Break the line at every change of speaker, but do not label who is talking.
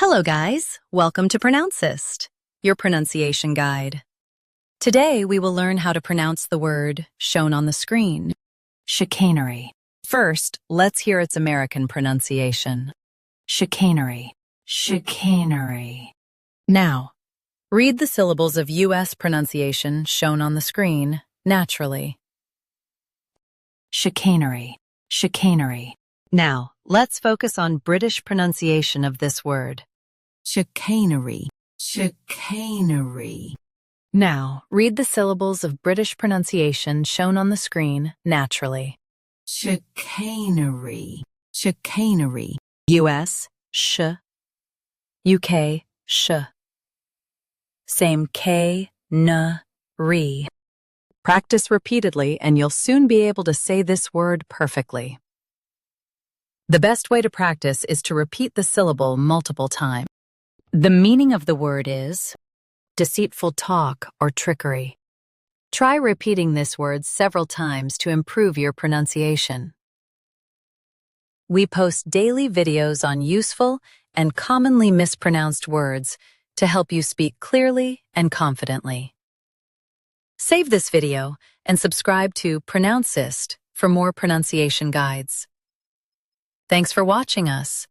Hello guys, welcome to Pronouncist, your pronunciation guide. Today we will learn how to pronounce the word shown on the screen, chicanery. First, let's hear its American pronunciation. Chicanery, chicanery. Now, read the syllables of U.S. pronunciation shown on the screen naturally. Chicanery, chicanery. Now, let's focus on British pronunciation of this word. Chicanery, chicanery. Now, read the syllables of British pronunciation shown on the screen naturally. Chicanery, chicanery. U.S., sh. UK, sh. Same K, n, re. Practice repeatedly and you'll soon be able to say this word perfectly. The best way to practice is to repeat the syllable multiple times. The meaning of the word is deceitful talk or trickery. Try repeating this word several times to improve your pronunciation. We post daily videos on useful and commonly mispronounced words to help you speak clearly and confidently. Save this video and subscribe to Pronouncist for more pronunciation guides. Thanks for watching us.